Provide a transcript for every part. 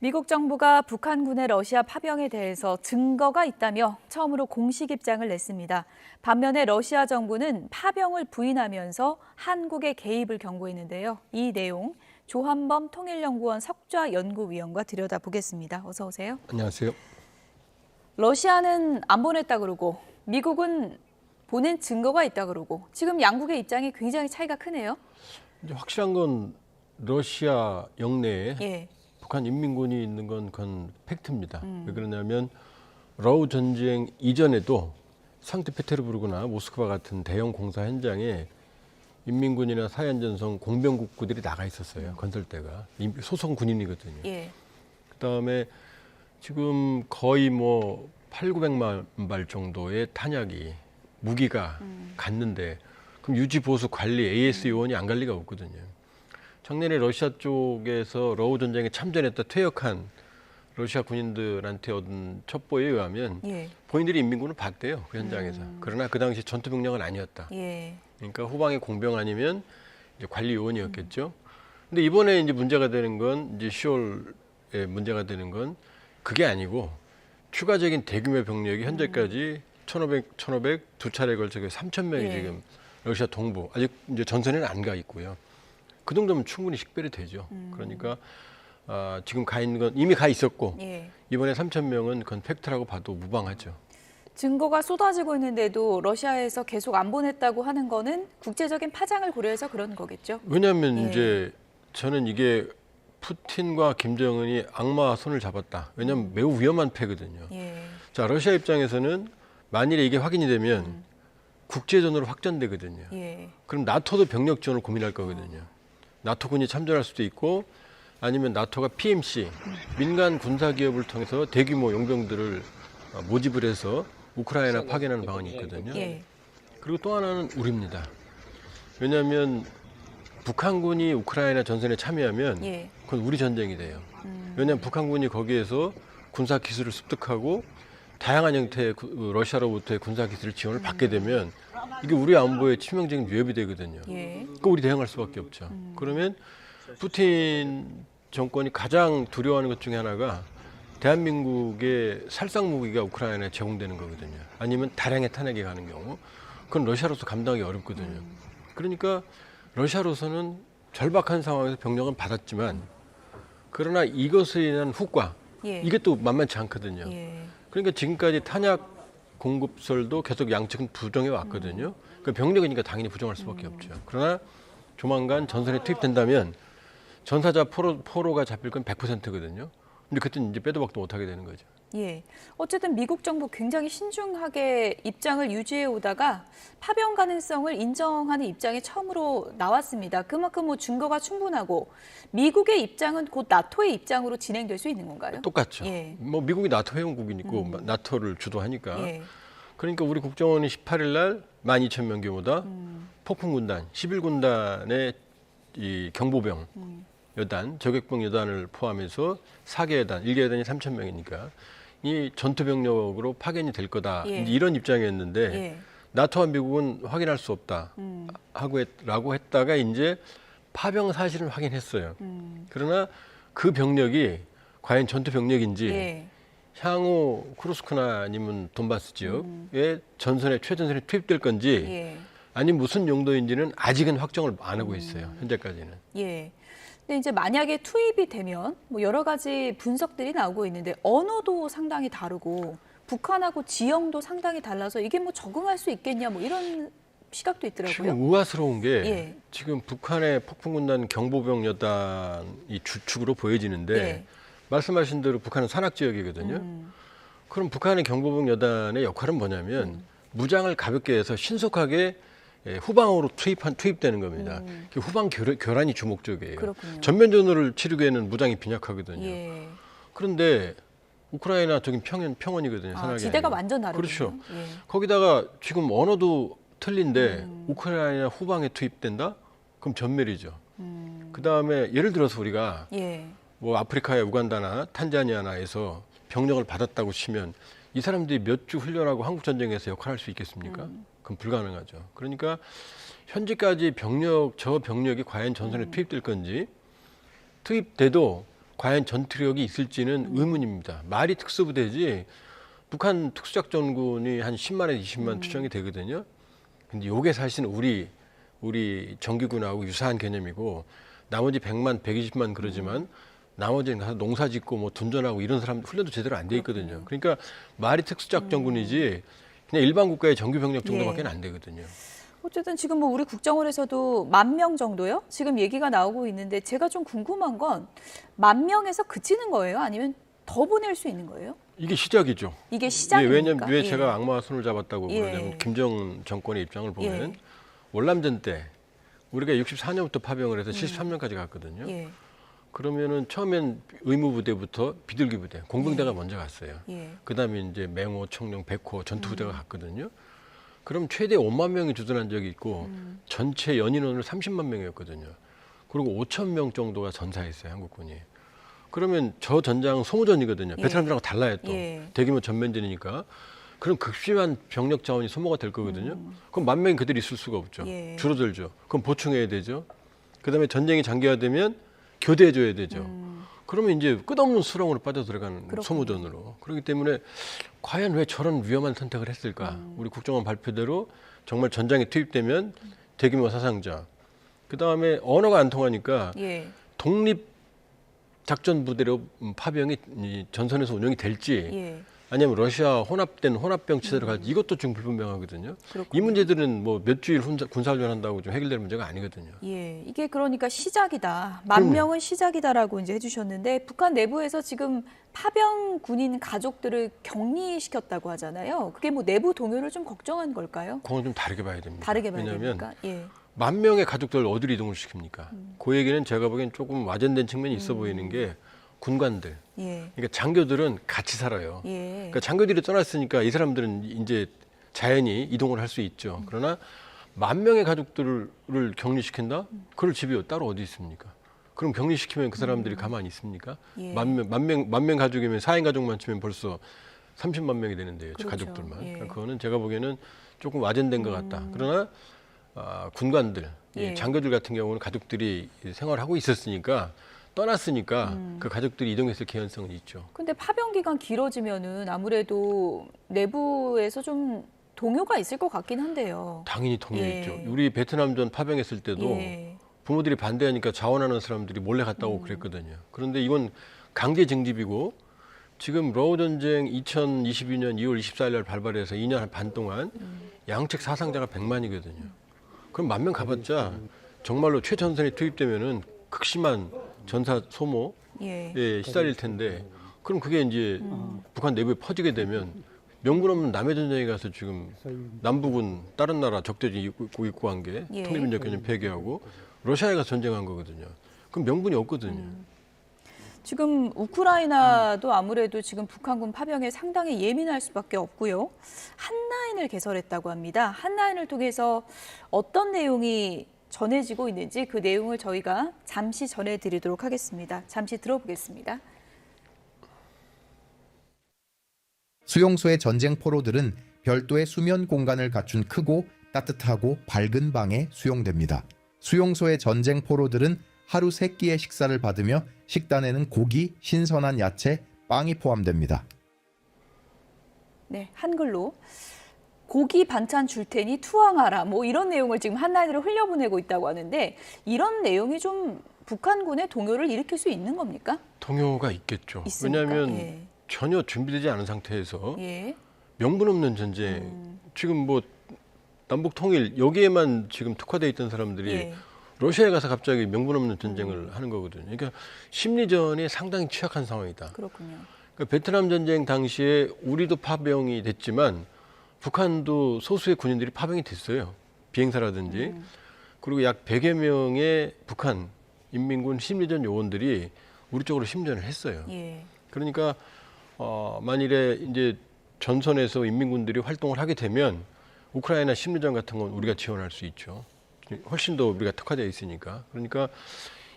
미국 정부가 북한군의 러시아 파병에 대해서 증거가 있다며 처음으로 공식 입장을 냈습니다. 반면에 러시아 정부는 파병을 부인하면서 한국의 개입을 경고했는데요. 이 내용 조한범 통일연구원 석좌연구위원과 들여다보겠습니다. 어서 오세요. 안녕하세요. 러시아는 안 보냈다 그러고 미국은 보낸 증거가 있다 그러고 지금 양국의 입장이 굉장히 차이가 크네요. 이제 확실한 건 러시아 영내에 예. 북한 인민군이 있는 건 그건 팩트입니다. 왜 그러냐면 러우 전쟁 이전에도 상트페테르부르크나 모스크바 같은 대형 공사 현장에 인민군이나 사회안전성 공병국구들이 나가 있었어요. 건설대가 소속 군인이거든요. 예. 그다음에 지금 거의 뭐 8,900만 발 정도의 탄약이 무기가 갔는데 그럼 유지 보수 관리 AS 요원이 안 갈 리가 없거든요. 작년에 러시아 쪽에서 러우 전쟁에 참전했다 퇴역한 러시아 군인들한테 얻은 첩보에 의하면 예. 본인들이 인민군을 봤대요. 그 현장에서. 그러나 그 당시 전투 병력은 아니었다. 예. 그러니까 후방의 공병 아니면 이제 관리 요원이었겠죠. 근데 이번에 이제 문제가 되는 건 이제 10월에 문제가 되는 건 그게 아니고 추가적인 대규모 병력이 현재까지 1,500 두 차례에 걸쳐 3,000명이 예. 지금 러시아 동부 아직 이제 전선에는 안 가 있고요. 그 정도면 충분히 식별이 되죠. 그러니까 지금 가 있는 건 이미 가 있었고 예. 이번에 3,000명은 그건 팩트라고 봐도 무방하죠. 증거가 쏟아지고 있는데도 러시아에서 계속 안 보냈다고 하는 거는 국제적인 파장을 고려해서 그런 거겠죠? 왜냐하면 예. 이제 저는 이게 푸틴과 김정은이 악마와 손을 잡았다. 왜냐하면 매우 위험한 패거든요. 예. 자, 러시아 입장에서는 만일에 이게 확인이 되면 국제전으로 확전되거든요. 예. 그럼 나토도 병력 지원을 고민할 거거든요. 나토군이 참전할 수도 있고 아니면 나토가 PMC, 민간 군사 기업을 통해서 대규모 용병들을 모집을 해서 우크라이나 파견하는 방안이 있거든요. 예. 그리고 또 하나는 우리입니다. 왜냐하면 북한군이 우크라이나 전선에 참여하면 예. 그건 우리 전쟁이 돼요. 왜냐하면 북한군이 거기에서 군사 기술을 습득하고 다양한 형태의 러시아로부터의 군사 기술 지원을 받게 되면 이게 우리 안보에 치명적인 위협이 되거든요. 예. 그 우리 대응할 수밖에 없죠. 그러면 푸틴 정권이 가장 두려워하는 것 중에 하나가 대한민국의 살상 무기가 우크라이나에 제공되는 거거든요. 아니면 다량의 탄약이 가는 경우 그건 러시아로서 감당하기 어렵거든요. 그러니까 러시아로서는 절박한 상황에서 병력은 받았지만 그러나 이것에 인한 후과 예. 이게 또 만만치 않거든요. 예. 그러니까 지금까지 탄약 공급설도 계속 양측은 부정해 왔거든요. 그 병력이니까 당연히 부정할 수밖에 없죠. 그러나 조만간 전선에 투입된다면 전사자 포로가 잡힐 건 100%거든요. 근데 그때는 이제 빼도 박도 못하게 되는 거죠. 예. 어쨌든 미국 정부 굉장히 신중하게 입장을 유지해 오다가 파병 가능성을 인정하는 입장이 처음으로 나왔습니다. 그만큼 뭐 증거가 충분하고 미국의 입장은 곧 나토의 입장으로 진행될 수 있는 건가요? 똑같죠. 예. 뭐 미국이 나토 회원국이니까 나토를 주도하니까. 예. 그러니까 우리 국정원이 18일 날 12,000명 규모다 폭풍군단 11군단의 이 경보병 여단, 저격병 여단을 포함해서 4개 여단, 1개 여단이 3,000명이니까 이 전투병력으로 파견이 될 거다. 예. 이제 이런 입장이었는데 예. 나토와 미국은 확인할 수 없다 라고 했다가 이제 파병 사실은 확인했어요. 그러나 그 병력이 과연 전투 병력인지 예. 향후 쿠르스크나 아니면 돈바스 지역의 전선에 최전선에 투입될 건지 예. 아니면 무슨 용도인지는 아직은 확정을 안 하고 있어요. 현재까지는. 예. 근데 이제 만약에 투입이 되면 뭐 여러 가지 분석들이 나오고 있는데 언어도 상당히 다르고 북한하고 지형도 상당히 달라서 이게 뭐 적응할 수 있겠냐 뭐 이런 시각도 있더라고요. 지금 우아스러운 게 예. 지금 북한의 폭풍군단 경보병 여단이 주축으로 보여지는데 예. 말씀하신 대로 북한은 산악 지역이거든요. 그럼 북한의 경보병 여단의 역할은 뭐냐면 무장을 가볍게 해서 신속하게 후방으로 투입되는 겁니다. 후방 교란이 주목적이에요. 그렇군요. 전면전을 치르기에는 무장이 빈약하거든요. 예. 그런데 우크라이나 저긴 평원이거든요. 산악이 지대가 아니고. 완전 다르군요. 그렇죠. 예. 거기다가 지금 언어도 틀린데 우크라이나 후방에 투입된다? 그럼 전멸이죠. 그 다음에 예를 들어서 우리가 예. 뭐 아프리카의 우간다나 탄자니아나에서 병력을 받았다고 치면 이 사람들이 몇 주 훈련하고 한국 전쟁에서 역할할 수 있겠습니까? 그건 불가능하죠. 그러니까 현재까지 저 병력이 과연 전선에 투입될 건지 투입돼도 과연 전투력이 있을지는 의문입니다. 말이 특수부대지 북한 특수작전군이 한 10만에서 20만 추정이 되거든요. 근데 이게 사실은 우리 정규군하고 유사한 개념이고 나머지 100만, 120만 그러지만 나머지는 가서 농사 짓고 뭐 둔전하고 이런 사람 훈련도 제대로 안 돼 있거든요. 그러니까 말이 특수작전군이지 그냥 일반 국가의 정규 병력 정도밖에 안 되거든요. 어쨌든 지금 뭐 우리 국정원에서도 10,000명 정도요? 지금 얘기가 나오고 있는데 제가 좀 궁금한 건 10,000명에서 그치는 거예요? 아니면 더 보낼 수 있는 거예요? 이게 시작이죠. 이게 시작입니까? 왜냐면 왜 예. 제가 악마와 손을 잡았다고 예. 그러냐면 김정은 정권의 입장을 보면 예. 월남전 때 우리가 64년부터 파병을 해서 73년까지 갔거든요. 예. 그러면은 처음엔 의무부대부터 비둘기 부대, 공병대가 먼저 갔어요. 예. 그다음에 이제 맹호, 청룡, 백호, 전투부대가 갔거든요. 그럼 최대 5만 명이 주둔한 적이 있고 전체 연인원으로 30만 명이었거든요. 그리고 5천 명 정도가 전사했어요, 한국군이. 그러면 저 전장은 소모전이거든요. 예. 베트남들하고 달라요 또. 예. 대규모 전면전이니까. 그럼 극심한 병력 자원이 소모가 될 거거든요. 그럼 10,000명이 그대로 있을 수가 없죠. 예. 줄어들죠. 그럼 보충해야 되죠. 그다음에 전쟁이 장기화되면 교대해줘야 되죠. 그러면 이제 끝없는 수렁으로 빠져들어가는 그렇군요. 소모전으로. 그렇기 때문에 과연 왜 저런 위험한 선택을 했을까? 우리 국정원 발표대로 정말 전장에 투입되면 대규모 사상자. 그다음에 언어가 안 통하니까 예. 독립 작전 부대로 파병이 이 전선에서 운영이 될지 예. 아니면 러시아 혼합된 혼합병 체제로 갈지 이것도 지금 불분명하거든요. 그렇군요. 이 문제들은 뭐 몇 주일 군사훈련한다고 좀 해결될 문제가 아니거든요. 예, 이게 그러니까 시작이다. 10,000명은 시작이다라고 이제 해주셨는데 북한 내부에서 지금 파병 군인 가족들을 격리시켰다고 하잖아요. 그게 뭐 내부 동요를 좀 걱정한 걸까요? 그건 좀 다르게 봐야 됩니다. 다르게 봐야 왜냐하면 됩니까? 예. 10,000명의 가족들을 어디로 이동을 시킵니까? 그 얘기는 제가 보기엔 조금 와전된 측면이 있어 보이는 게 군관들. 예. 그러니까 장교들은 같이 살아요. 예. 그러니까 장교들이 떠났으니까 이 사람들은 이제 자연히 이동을 할 수 있죠. 그러나 10,000명의 가족들을 격리시킨다? 그럴 집이 따로 어디 있습니까? 그럼 격리시키면 그 사람들이 가만히 있습니까? 예. 만 명 가족이면 4인 가족만 치면 벌써 30만 명이 되는데요. 그렇죠. 가족들만. 예. 그러니까 그거는 제가 보기에는 조금 와전된 것 같다. 그러나 군관들, 예. 장교들 같은 경우는 가족들이 생활하고 있었으니까 떠났으니까 그 가족들이 이동했을 개연성은 있죠. 근데 파병 기간 길어지면은 아무래도 내부에서 좀 동요가 있을 것 같긴 한데요. 당연히 동요있죠. 예. 우리 베트남전 파병했을 때도 예. 부모들이 반대하니까 자원하는 사람들이 몰래 갔다 오고 그랬거든요. 그런데 이건 강제 징집이고 지금 러우 전쟁 2022년 2월 24일 날 발발해서 2년 반 동안 양측 사상자가 100만이거든요. 그럼 10,000명 가봤자 정말로 최전선에 투입되면은 극심한 전사 소모에 예. 시달릴 텐데 그럼 그게 이제 북한 내부에 퍼지게 되면 명분 없는 남의 전쟁에 가서 지금 남북은 다른 나라 적대지 입고 한 게 예. 통일민족 개념 폐기하고 러시아에 가서 전쟁한 거거든요. 그럼 명분이 없거든요. 지금 우크라이나도 아무래도 지금 북한군 파병에 상당히 예민할 수밖에 없고요. 한라인을 개설했다고 합니다. 한라인을 통해서 어떤 내용이 전해지고 있는지 그 내용을 저희가 잠시 전해드리도록 하겠습니다. 잠시 들어보겠습니다. 수용소의 전쟁 포로들은 별도의 수면 공간을 갖춘 크고 따뜻하고 밝은 방에 수용됩니다. 수용소의 전쟁 포로들은 하루 3끼의 식사를 받으며 식단에는 고기, 신선한 야채, 빵이 포함됩니다. 네, 한글로 고기 반찬 줄 테니 투항하라 뭐 이런 내용을 지금 한라인으로 흘려보내고 있다고 하는데 이런 내용이 좀 북한군의 동요를 일으킬 수 있는 겁니까? 동요가 있겠죠. 있습니까? 왜냐하면 예. 전혀 준비되지 않은 상태에서 예. 명분 없는 전쟁 지금 뭐 남북 통일 여기에만 지금 특화되어 있던 사람들이 예. 러시아에 가서 갑자기 명분 없는 전쟁을 하는 거거든요. 그러니까 심리전이 상당히 취약한 상황이다. 그렇군요. 그러니까 베트남 전쟁 당시에 우리도 파병이 됐지만 북한도 소수의 군인들이 파병이 됐어요. 비행사라든지. 그리고 약 100여 명의 북한 인민군 심리전 요원들이 우리 쪽으로 심전을 했어요. 예. 그러니까 만일에 이제 전선에서 인민군들이 활동을 하게 되면 우크라이나 심리전 같은 건 우리가 지원할 수 있죠. 훨씬 더 우리가 특화되어 있으니까. 그러니까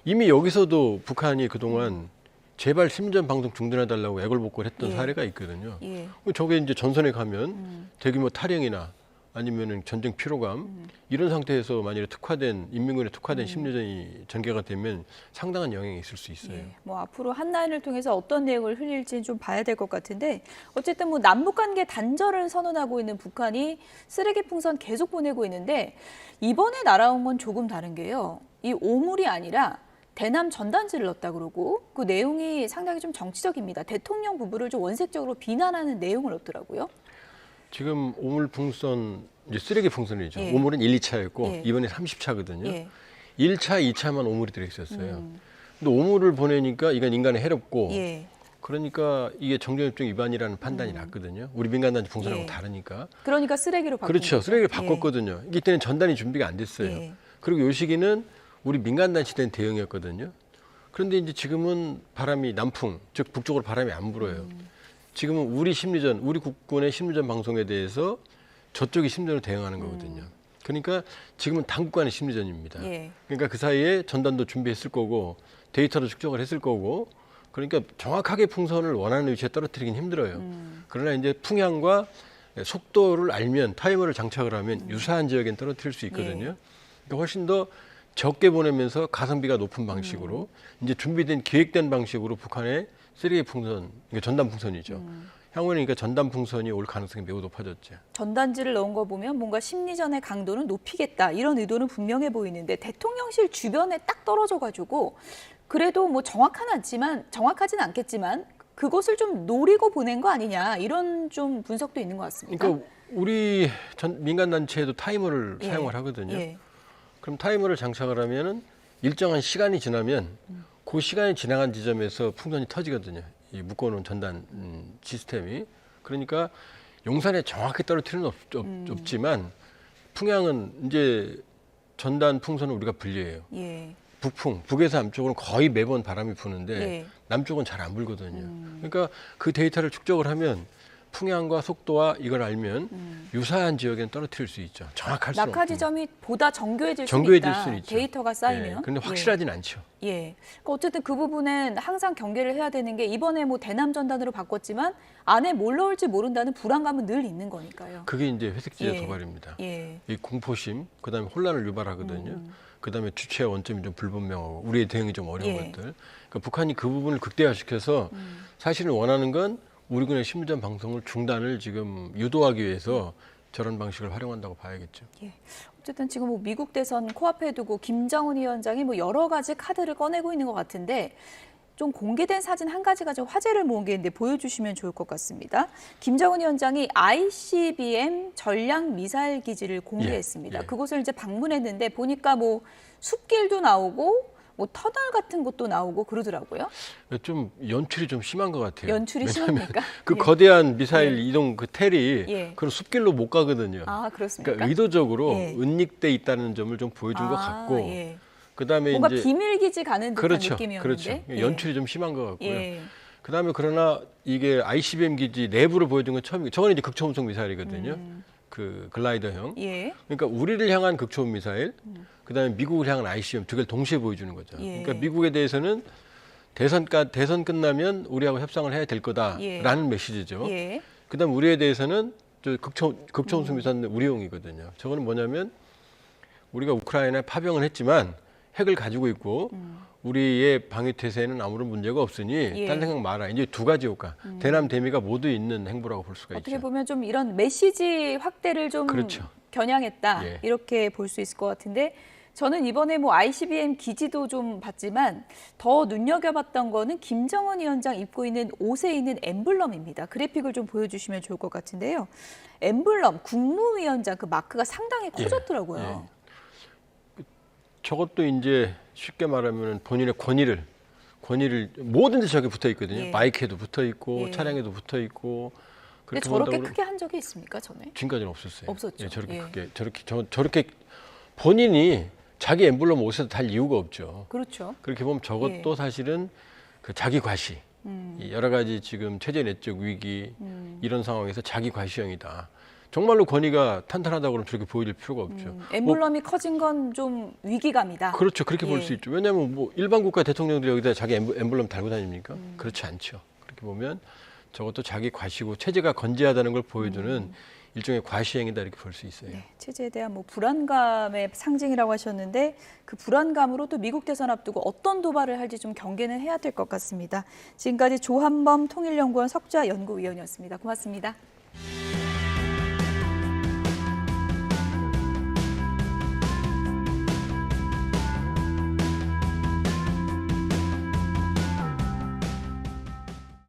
이미 여기서도 북한이 그동안 제발 심리전 방송 중단해달라고 애걸복걸 했던 예. 사례가 있거든요. 예. 저게 이제 전선에 가면 대규모 탈영이나 아니면은 전쟁 피로감 이런 상태에서 만약에 인민군에 특화된 심리전이 전개가 되면 상당한 영향이 있을 수 있어요. 예, 뭐 앞으로 한라인을 통해서 어떤 내용을 흘릴지 좀 봐야 될 것 같은데 어쨌든 뭐 남북 관계 단절을 선언하고 있는 북한이 쓰레기 풍선 계속 보내고 있는데 이번에 날아온 건 조금 다른 게요. 이 오물이 아니라 대남 전단지를 넣었다 그러고 그 내용이 상당히 좀 정치적입니다. 대통령 부부를 좀 원색적으로 비난하는 내용을 넣더라고요. 지금 오물 풍선 이제 쓰레기 풍선이죠. 예. 오물은 1, 2차였고 예. 이번에 30차거든요. 예. 1차, 2차만 오물이 들어 있었어요. 근데 오물을 보내니까 이건 인간에 해롭고 예. 그러니까 이게 정전협정 위반이라는 판단이 났거든요. 우리 민간단지 풍선하고 예. 다르니까. 그러니까 쓰레기로 바꾼 그렇죠. 거죠. 쓰레기를 예. 바꿨거든요. 이때는 전단이 준비가 안 됐어요. 예. 그리고 요 시기는 우리 민간단체 된 대응이었거든요. 그런데 이제 지금은 바람이 남풍, 즉 북쪽으로 바람이 안 불어요. 지금은 우리 국군의 심리전 방송에 대해서 저쪽이 심리전으로 대응하는 거거든요. 그러니까 지금은 당국 간의 심리전입니다. 예. 그러니까 그 사이에 전단도 준비했을 거고 데이터도 축적을 했을 거고 그러니까 정확하게 풍선을 원하는 위치에 떨어뜨리긴 힘들어요. 그러나 이제 풍향과 속도를 알면 타이머를 장착을 하면 유사한 지역엔 떨어뜨릴 수 있거든요. 그러니까 훨씬 더 적게 보내면서 가성비가 높은 방식으로 이제 준비된 기획된 방식으로 북한의 쓰레기 풍선, 그러니까 전단 풍선이죠. 향후에는 그러니까 전단 풍선이 올 가능성이 매우 높아졌죠. 전단지를 넣은 거 보면 뭔가 심리전의 강도는 높이겠다 이런 의도는 분명해 보이는데 대통령실 주변에 딱 떨어져가지고 그래도 뭐 정확하진 않겠지만 그것을 좀 노리고 보낸 거 아니냐 이런 좀 분석도 있는 것 같습니다. 그러니까 우리 민간 단체에도 타이머를 예. 사용을 하거든요. 예. 그럼 타이머를 장착을 하면은 일정한 시간이 지나면 그 시간이 지나간 지점에서 풍선이 터지거든요. 이 묶어놓은 전단 시스템이. 그러니까 용산에 정확히 떨어뜨리는 없지만 풍향은 이제 전단 풍선을 우리가 분류해요. 예. 북에서 남쪽으로는 거의 매번 바람이 부는데 예. 남쪽은 잘 안 불거든요. 그러니까 그 데이터를 축적을 하면 풍향과 속도와 이걸 알면 유사한 지역에는 떨어뜨릴 수 있죠. 정확할 수는 낙하 없지만. 지점이 보다 정교해질 수 정교해질 있다. 수는 있죠. 데이터가 쌓이면. 예, 그런데 확실하진 않죠. 예. 그러니까 어쨌든 그 부분은 항상 경계를 해야 되는 게 이번에 뭐 대남 전단으로 바꿨지만 안에 뭘 넣을지 모른다는 불안감은 늘 있는 거니까요. 그게 이제 회색지대 예. 도발입니다. 예. 이 공포심, 그다음에 혼란을 유발하거든요. 그다음에 주체 원점이 좀 불분명하고 우리의 대응이 좀 어려운 예. 것들. 그러니까 북한이 그 부분을 극대화시켜서 사실은 원하는 건 우리군의 심리전 방송을 중단을 지금 유도하기 위해서 저런 방식을 활용한다고 봐야겠죠. 예. 어쨌든 지금 뭐 미국 대선 코앞에 두고 김정은 위원장이 뭐 여러 가지 카드를 꺼내고 있는 것 같은데 좀 공개된 사진 한 가지가 좀 화제를 모은 게 있는데 보여주시면 좋을 것 같습니다. 김정은 위원장이 ICBM 전략 미사일 기지를 공개했습니다. 예. 그곳을 이제 방문했는데 보니까 뭐 숲길도 나오고 뭐 터널 같은 곳도 나오고 그러더라고요. 좀 연출이 좀 심한 것 같아요. 연출이 심합니까? 그 예. 거대한 미사일 이동 그 텔이 예. 그런 숲길로 못 가거든요. 아, 그렇습니까? 그러니까 의도적으로 예. 은닉돼 있다는 점을 좀 보여준 것 같고 예. 그다음에 뭔가 이제 비밀 기지 가는 듯한 그렇죠. 느낌이었는데. 그렇죠. 예. 연출이 좀 심한 것 같고요. 예. 그다음에 그러나 이게 ICBM 기지 내부를 보여준 건 처음이고 저건 이제 극초음속 미사일이거든요. 그 글라이더형. 예. 그러니까 우리를 향한 극초음 미사일, 그다음에 미국을 향한 ICBM 두 개를 동시에 보여주는 거죠. 예. 그러니까 미국에 대해서는 대선 끝나면 우리하고 협상을 해야 될 거다라는 예. 메시지죠. 예. 그다음 우리에 대해서는 저 극초음속 미사일은 우리용이거든요. 저거는 뭐냐면 우리가 우크라이나에 파병을 했지만 핵을 가지고 있고 우리의 방위 태세에는 아무런 문제가 없으니 예. 딴 생각 마라. 이제 두 가지 효과. 대남 대미가 모두 있는 행보라고 볼 수가 어떻게 있죠. 보면 좀 이런 메시지 확대를 좀 그렇죠. 겨냥했다 예. 이렇게 볼 수 있을 것 같은데 저는 이번에 뭐 ICBM 기지도 좀 봤지만 더 눈여겨봤던 거는 김정은 위원장 입고 있는 옷에 있는 엠블럼입니다. 그래픽을 좀 보여주시면 좋을 것 같은데요. 엠블럼 국무위원장 그 마크가 상당히 커졌더라고요. 예. 저것도 이제 쉽게 말하면 본인의 권위를 모든 데 저게 붙어 있거든요. 예. 마이크에도 붙어 있고 예. 차량에도 붙어 있고. 근데 그렇게 저렇게 본다고 크게 한 적이 있습니까 전에? 지금까지는 없었어요. 없었죠. 예, 저렇게 예. 크게 저렇게 본인이 자기 엠블럼 옷에서 달 이유가 없죠. 그렇죠. 그렇게 보면 저것도 예. 사실은 그 자기 과시, 이 여러 가지 지금 체제 내적 위기 이런 상황에서 자기 과시형이다. 정말로 권위가 탄탄하다고 그러면 저렇게 보여줄 필요가 없죠. 엠블럼이 커진 건 좀 위기감이다. 그렇죠. 그렇게 볼 예. 수 있죠. 왜냐하면 뭐 일반 국가 대통령들이 여기다 자기 엠블럼 달고 다닙니까? 그렇지 않죠. 그렇게 보면 저것도 자기 과시고 체제가 건재하다는 걸 보여주는 일종의 과시행위다 이렇게 볼 수 있어요. 네, 체제에 대한 뭐 불안감의 상징이라고 하셨는데 그 불안감으로 또 미국 대선 앞두고 어떤 도발을 할지 좀 경계는 해야 될 것 같습니다. 지금까지 조한범 통일연구원 석좌 연구위원이었습니다. 고맙습니다.